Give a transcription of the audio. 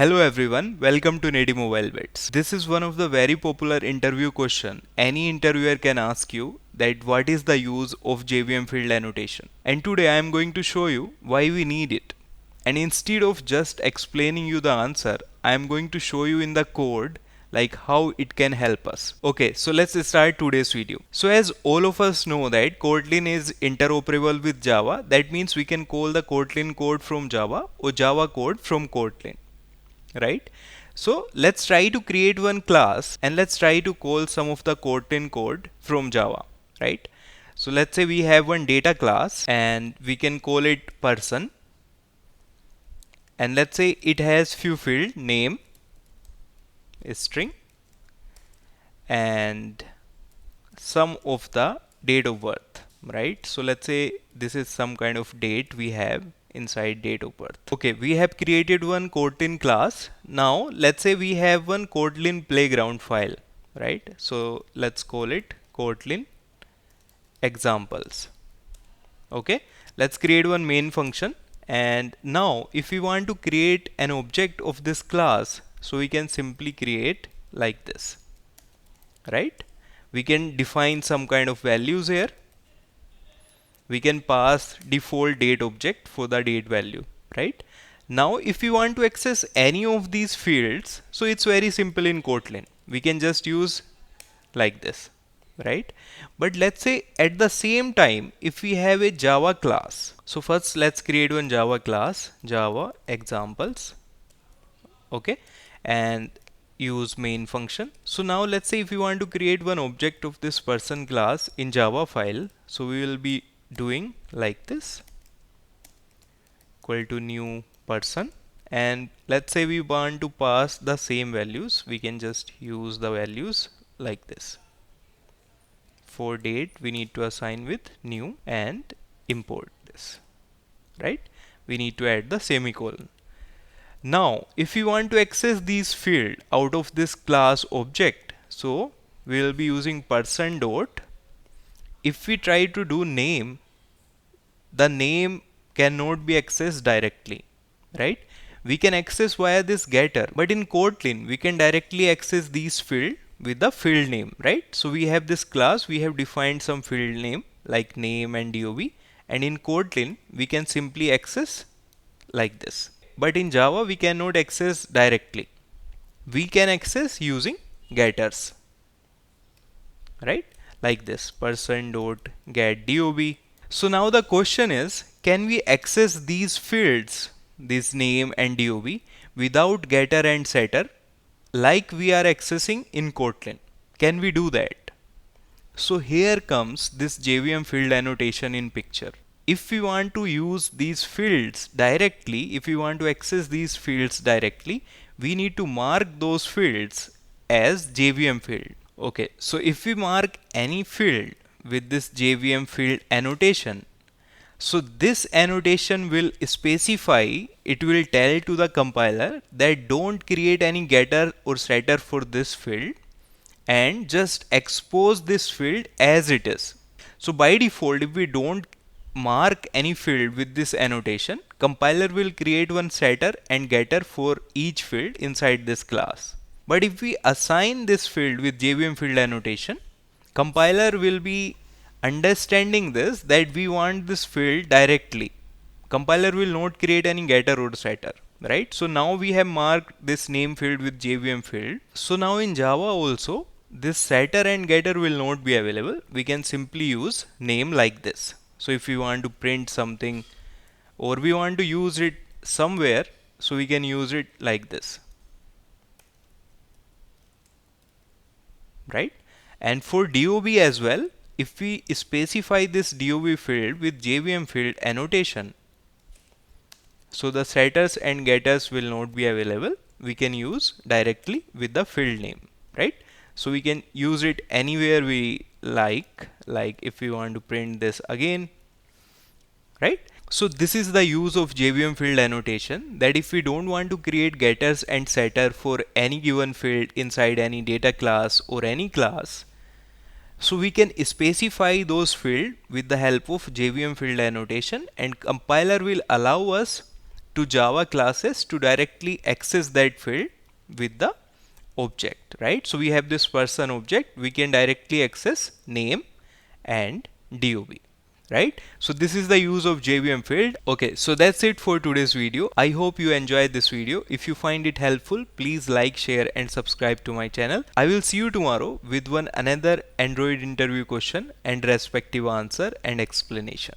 Hello everyone, welcome to Nady Mobile Bits. This is one of the very popular interview question. Any interviewer can ask you that what is the use of JvmField annotation. And today I am going to show you why we need it. And instead of just explaining you the answer, I am going to show you in the code like how it can help us. Okay, so let's start today's video. So as all of us know that Kotlin is interoperable with Java, that means we can call the Kotlin code from Java or Java code from Kotlin, right? So let's try to create one class and let's try to call some of the Kotlin code from Java, right? So let's say we have one data class and we can call it person, and let's say it has few field name, string, and some of the date of birth, right? So let's say this is some kind of date we have inside date of birth. Okay, we have created one Kotlin class. Now let's say we have one Kotlin playground file, right? So let's call it Kotlin examples. Okay, let's create one main function, and now if we want to create an object of this class, so we can simply create like this, right? We can define some kind of values here. We can pass default date object for the date value, right? Now if we want to access any of these fields, so it's very simple in Kotlin. We can just use like this, right? But let's say at the same time, if we have a Java class, so first let's create one Java class, Java examples, okay, and use main function. So now let's say if we want to create one object of this person class in Java file, so we will be doing like this, equal to new person, and let's say we want to pass the same values, we can just use the values like this. For date we need to assign with new and import this, right? We need to add the semicolon. Now if we want to access these field out of this class object, so we will be using person dot. If we try to do name, the name cannot be accessed directly, right? We can access via this getter, but in Kotlin we can directly access these field with the field name, right? So we have this class, we have defined some field name like name and dob, and in Kotlin we can simply access like this. But in Java we cannot access directly. We can access using getters, right? Like this, person dot get dob. So now the question is, can we access these fields, this name and dob, without getter and setter like we are accessing in Kotlin? Can we do that? So here comes this JvmField annotation in picture. If we want to use these fields directly, if we want to access these fields directly, we need to mark those fields as JvmField. Okay, so if we mark any field with this JvmField annotation, so this annotation will specify, it will tell to the compiler that don't create any getter or setter for this field and just expose this field as it is. So by default, if we don't mark any field with this annotation, compiler will create one setter and getter for each field inside this class. But if we assign this field with JvmField annotation, compiler will be understanding this that we want this field directly. Compiler will not create any getter or setter, right? So now we have marked this name field with JvmField. So now in Java also, this setter and getter will not be available. We can simply use name like this. So if we want to print something or we want to use it somewhere, so we can use it like this, right? And for dob as well, if we specify this dob field with JvmField annotation, so the setters and getters will not be available. We can use directly with the field name, right? So we can use it anywhere we like if we want to print this again, right? So this is the use of JvmField annotation, that if we don't want to create getters and setter for any given field inside any data class or any class, so we can specify those fields with the help of JvmField annotation, and compiler will allow us to Java classes to directly access that field with the object, right? So we have this person object, we can directly access name and DOB, right? So this is the use of JVM field. Okay, so that's it for today's video. I hope you enjoyed this video. If you find it helpful, please like, share and subscribe to my channel. I will see you tomorrow with another Android interview question and respective answer and explanation.